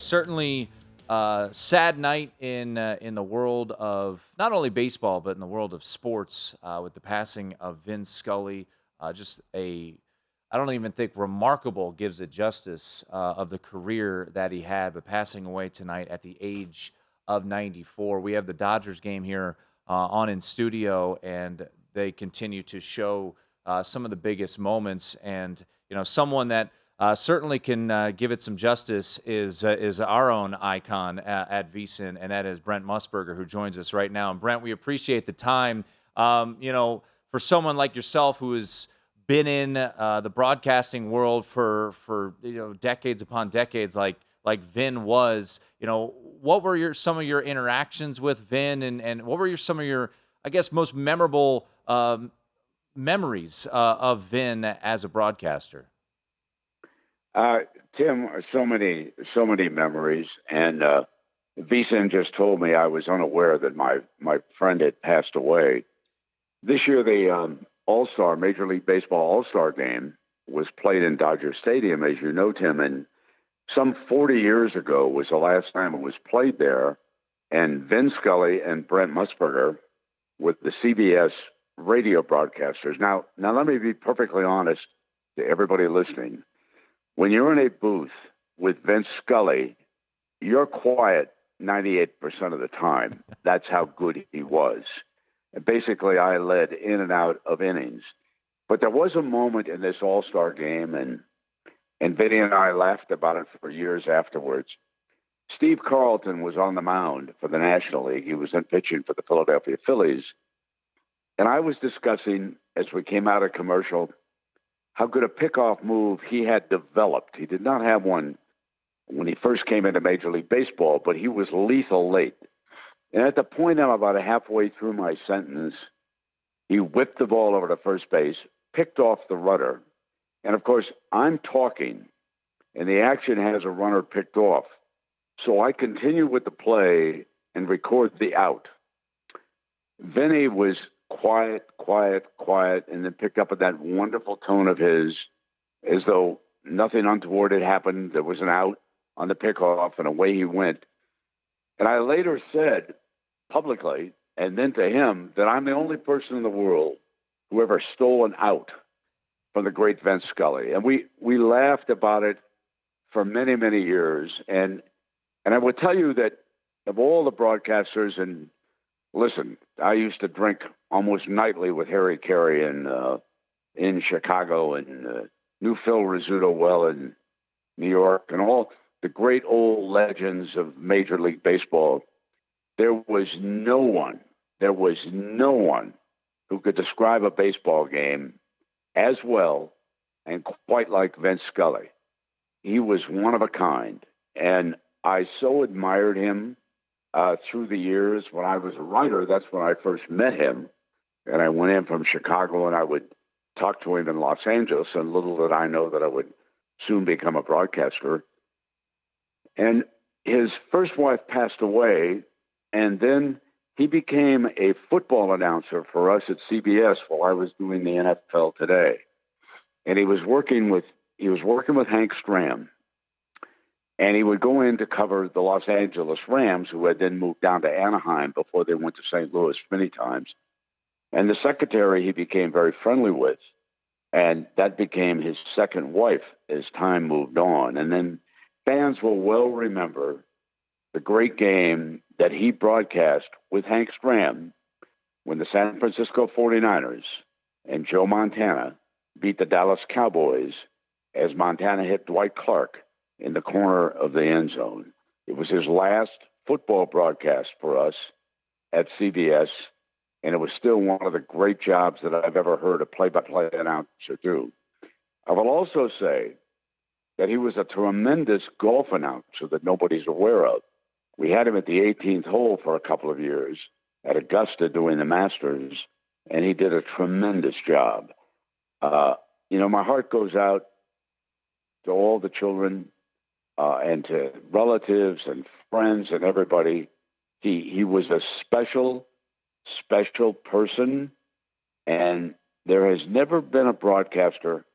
certainly sad night in the world of not only baseball but in the world of sports with the passing of Vin Scully. Just a I don't even think remarkable gives it justice of the career that he had, but passing away tonight at the age of 94. We have the Dodgers game here on in studio, and they continue to show some of the biggest moments. And someone that certainly can give it some justice is our own icon at VSiN, and that is Brent Musburger, who joins us right now. And Brent, we appreciate the time. For someone like yourself who has been in the broadcasting world for decades upon decades, like Vin was, what were some of your interactions with Vin, and what were some of your, I guess, most memorable memories of Vin as a broadcaster? Tim, so many memories, and VSiN just told me I was unaware that my friend had passed away. This year, the All-Star, Major League Baseball All-Star game was played in Dodger Stadium, as you know, Tim, and some 40 years ago was the last time it was played there, and Vin Scully and Brent Musburger with the CBS radio broadcasters. Now let me be perfectly honest to everybody listening. When you're in a booth with Vin Scully, you're quiet 98% of the time. That's how good he was. And basically, I led in and out of innings. But there was a moment in this All-Star game, and Vinny and I laughed about it for years afterwards. Steve Carlton was on the mound for the National League. He was in pitching for the Philadelphia Phillies. And I was discussing, as we came out of commercial, how good a pickoff move he had developed. He did not have one when he first came into Major League Baseball, but he was lethal late. And at the point I'm about halfway through my sentence, he whipped the ball over to first base, picked off the runner. And of course, I'm talking, and the action has a runner picked off. So I continue with the play and record the out. Vinny was quiet, and then picked up at that wonderful tone of his, as though nothing untoward had happened. There was an out on the pickoff, and away he went. And I later said publicly, and then to him, that I'm the only person in the world who ever stole an out from the great Vin Scully. And we laughed about it for many, many years. And I would tell you that of all the broadcasters, and listen, I used to drink almost nightly with Harry Carey in Chicago, and knew Phil Rizzuto well in New York, and all the great old legends of Major League Baseball. There was no one who could describe a baseball game as well and quite like Vin Scully. He was one of a kind, and I so admired him through the years. When I was a writer, that's when I first met him, and I went in from Chicago, and I would talk to him in Los Angeles, and little did I know that I would soon become a broadcaster. And his first wife passed away, and then he became a football announcer for us at CBS while I was doing the NFL Today. And he was working with Hank Stram. And he would go in to cover the Los Angeles Rams, who had then moved down to Anaheim before they went to St. Louis many times. And the secretary he became very friendly with, and that became his second wife as time moved on. And then fans will well remember the great game that he broadcast with Hank Stram when the San Francisco 49ers and Joe Montana beat the Dallas Cowboys as Montana hit Dwight Clark in the corner of the end zone. It was his last football broadcast for us at CBS, and it was still one of the great jobs that I've ever heard a play-by-play announcer do. I will also say that he was a tremendous golf announcer that nobody's aware of. We had him at the 18th hole for a couple of years at Augusta doing the Masters, and he did a tremendous job. My heart goes out to all the children and to relatives and friends and everybody. He was a special person, and there has never been a broadcaster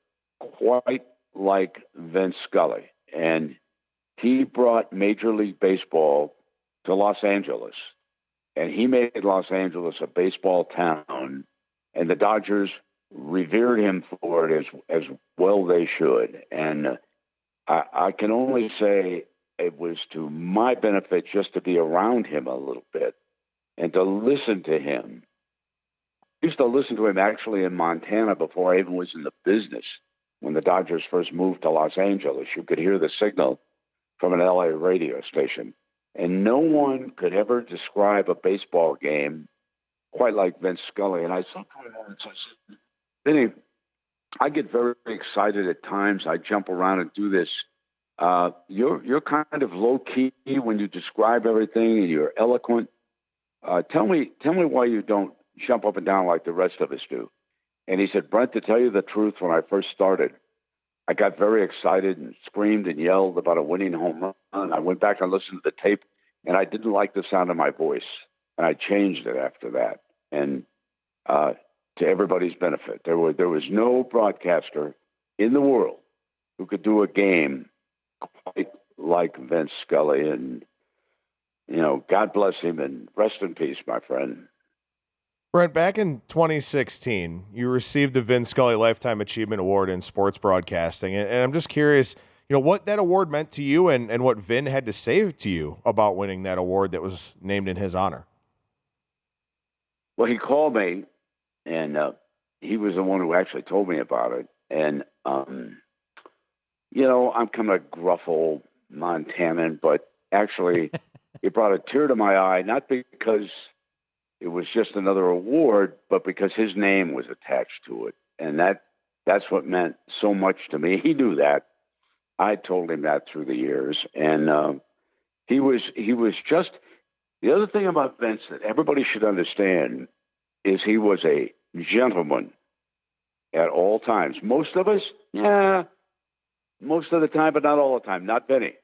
quite like Vin Scully. And he brought Major League Baseball to Los Angeles, and he made Los Angeles a baseball town, and the Dodgers revered him for it as well they should. And I can only say it was to my benefit just to be around him a little bit and to listen to him. I used to listen to him actually in Montana before I even was in the business. When the Dodgers first moved to Los Angeles, you could hear the signal from an LA radio station. And no one could ever describe a baseball game quite like Vin Scully. And I sometimes said, Vinny, I get very excited at times. I jump around and do this. You're kind of low key when you describe everything, and you're eloquent. Tell me why you don't jump up and down like the rest of us do. And he said, Brent, to tell you the truth, when I first started, I got very excited and screamed and yelled about a winning home run. I went back and listened to the tape, and I didn't like the sound of my voice, and I changed it after that. And to everybody's benefit, there was no broadcaster in the world who could do a game quite like Vin Scully. And God bless him and rest in peace, my friend. Brent, back in 2016, you received the Vin Scully Lifetime Achievement Award in sports broadcasting. And I'm just curious, what that award meant to you and what Vin had to say to you about winning that award that was named in his honor. Well, he called me, and he was the one who actually told me about it. And, I'm kind of a gruff old Montanan, but actually it brought a tear to my eye, not because it was just another award, but because his name was attached to it. And that's what meant so much to me. He knew that. I told him that through the years. And he was just, the other thing about Vince that everybody should understand is he was a gentleman at all times. Most of us, most of the time, but not all the time. Not Vinny.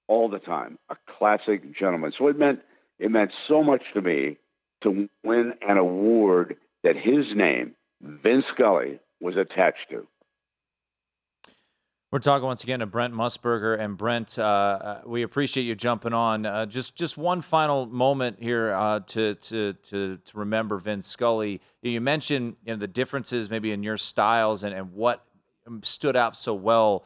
All the time. A classic gentleman. So it meant so much to me to win an award that his name, Vin Scully, was attached to. We're talking once again to Brent Musburger. And Brent, we appreciate you jumping on. Just one final moment here to remember Vin Scully. You mentioned the differences maybe in your styles and what stood out so well.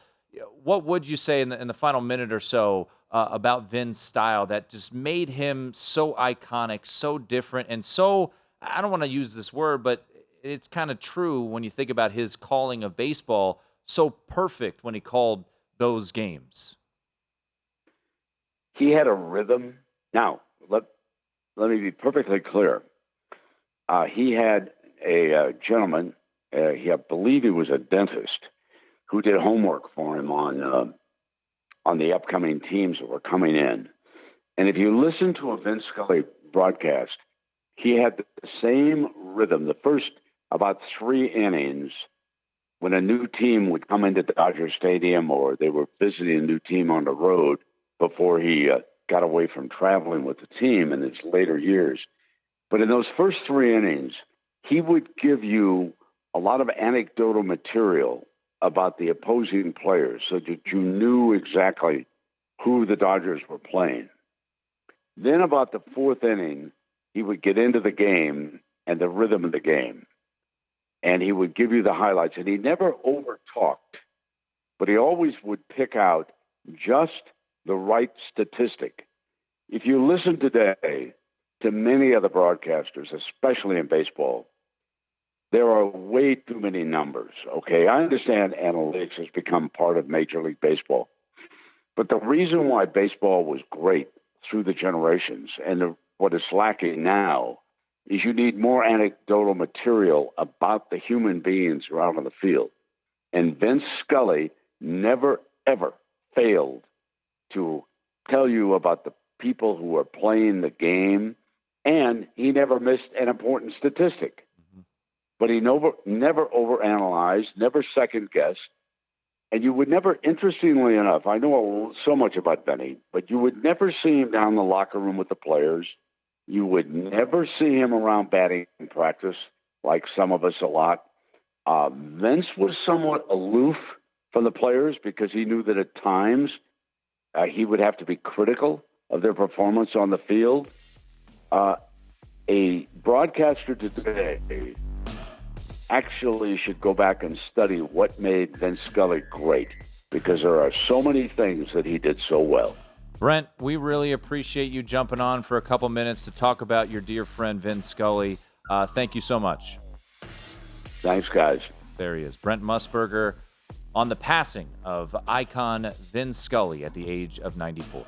What would you say in the final minute or so about Vin's style that just made him so iconic, so different, and so, I don't want to use this word, but it's kind of true when you think about his calling of baseball, so perfect when he called those games? He had a rhythm. Now, let me be perfectly clear. He had a gentleman, I believe he was a dentist, who did homework for him on the upcoming teams that were coming in. And if you listen to a Vin Scully broadcast, he had the same rhythm. The first about 3 innings, when a new team would come into Dodger Stadium or they were visiting a new team on the road before he got away from traveling with the team in his later years. But in those first 3 innings, he would give you a lot of anecdotal material about the opposing players so that you knew exactly who the Dodgers were playing. Then about the 4th inning, he would get into the game and the rhythm of the game. And he would give you the highlights. And he never over-talked, but he always would pick out just the right statistic. If you listen today to many of the broadcasters, especially in baseball, there are way too many numbers, okay? I understand analytics has become part of Major League Baseball. But the reason why baseball was great through the generations and what is lacking now is you need more anecdotal material about the human beings who are out on the field. And Vince Scully never, ever failed to tell you about the people who are playing the game, and he never missed an important statistic. But he never overanalyzed, never second-guessed, and you would never, interestingly enough, I know so much about Benny, but you would never see him down in the locker room with the players. You would never see him around batting practice like some of us a lot. Vince was somewhat aloof from the players because he knew that at times he would have to be critical of their performance on the field. A broadcaster today actually should go back and study what made Vin Scully great, because there are so many things that he did so well. Brent, we really appreciate you jumping on for a couple minutes to talk about your dear friend Vin Scully. Thank you so much. Thanks, guys. There he is, Brent Musburger, on the passing of icon Vin Scully at the age of 94.